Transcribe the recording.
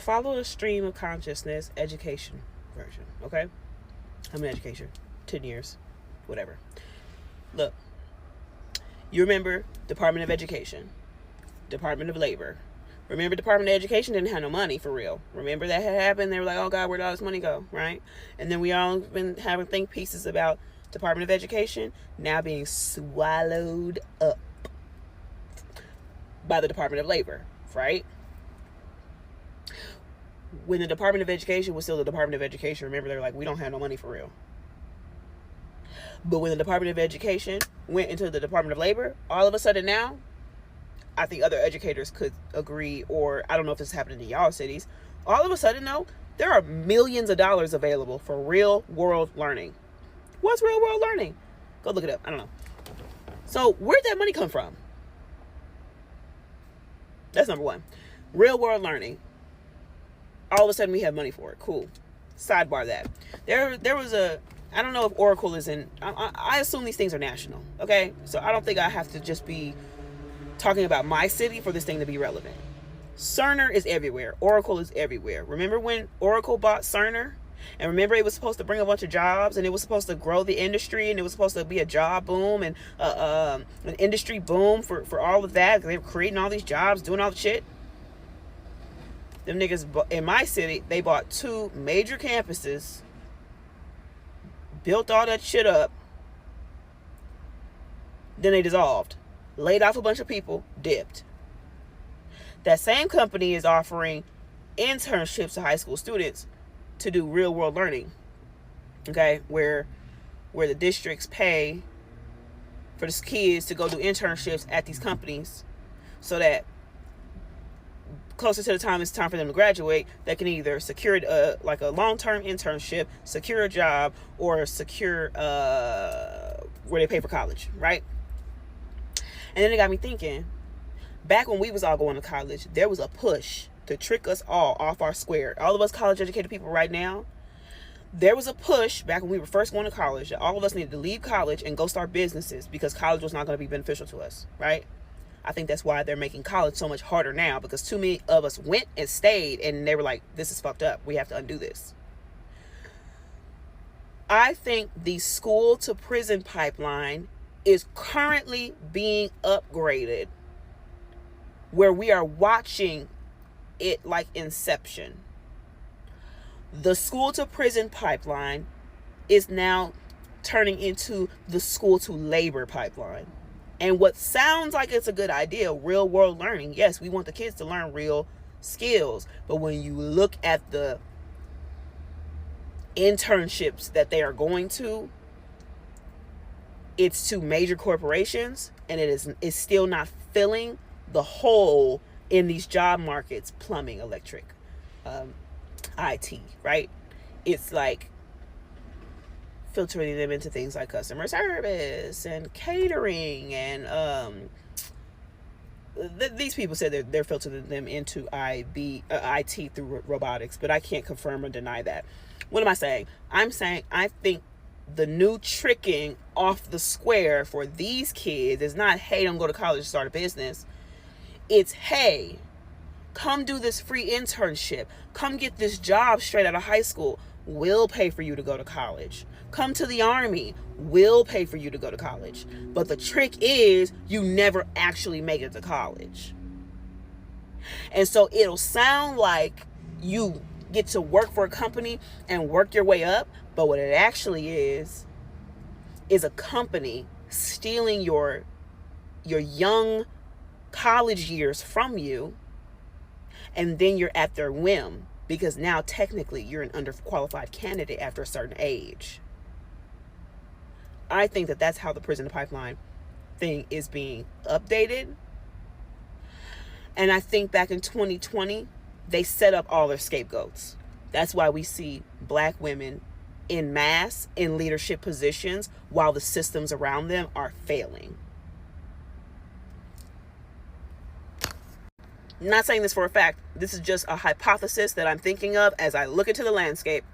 follow the stream of consciousness education version, okay? I'm in education, 10 years, whatever. Look, you remember Department of Education, Department of Labor. Remember, Department of Education didn't have no money for real. Remember that had happened? They were like, oh God, where'd all this money go, right? And then we all been having think pieces about Department of Education now being swallowed up by the Department of Labor, right? When the Department of Education was still the Department of Education, remember, they were like, we don't have no money for real. But when the Department of Education went into the Department of Labor, all of a sudden now, I think other educators could agree, or I don't know if this is happening in y'all cities, all of a sudden, though, there are millions of dollars available for real world learning. What's real world learning? Go look it up. I don't know. So where'd that money come from? That's number one. Real world learning. All of a sudden we have money for it. Cool. Sidebar that. There was a, I don't know if Oracle is in, I assume these things are national. Okay. So I don't think I have to just be talking about my city for this thing to be relevant. Cerner is everywhere. Oracle is everywhere. Remember when Oracle bought Cerner? And remember, it was supposed to bring a bunch of jobs, and it was supposed to grow the industry, and it was supposed to be a job boom and an industry boom for all of that. They were creating all these jobs, doing all the shit. Them niggas in my city, they bought 2 major campuses, built all that shit up, then they dissolved, laid off a bunch of people, dipped. That same company is offering internships to high school students to do real world learning, okay, where the districts pay for the kids to go do internships at these companies, so that closer to the time it's time for them to graduate, they can either secure like a long-term internship, secure a job, or secure where they pay for college, right? And then it got me thinking, back when we was all going to college, there was a push to trick us all off our square. All of us college educated people right now, there was a push back when we were first going to college that all of us needed to leave college and go start businesses because college was not going to be beneficial to us, right? I think that's why they're making college so much harder now, because too many of us went and stayed and they were like, this is fucked up. We have to undo this. I think the school to prison pipeline is currently being upgraded, where we are watching it like Inception. The school to prison pipeline is now turning into the school to labor pipeline. And what sounds like it's a good idea, real world learning, yes, we want the kids to learn real skills, but when you look at the internships that they are going to, it's to major corporations, and it's still not filling the hole in these job markets: plumbing, electric, IT, right? It's like filtering them into things like customer service and catering, and these people said they're filtering them into IT through robotics, but I can't confirm or deny that. What am I saying? I'm saying I think the new tricking off the square for these kids is not, hey, don't go to college to start a business. It's, hey, come do this free internship. Come get this job straight out of high school. We'll pay for you to go to college. Come to the Army. We'll pay for you to go to college. But the trick is you never actually make it to college. And so it'll sound like you get to work for a company and work your way up. But what it actually is a company stealing your young college years from you, and then you're at their whim, because now technically you're an underqualified candidate after a certain age. I think that that's how the prison pipeline thing is being updated. And I think back in 2020, they set up all their scapegoats. That's why we see black women in mass in leadership positions while the systems around them are failing. I'm not saying this for a fact. This is just a hypothesis that I'm thinking of as I look into the landscape.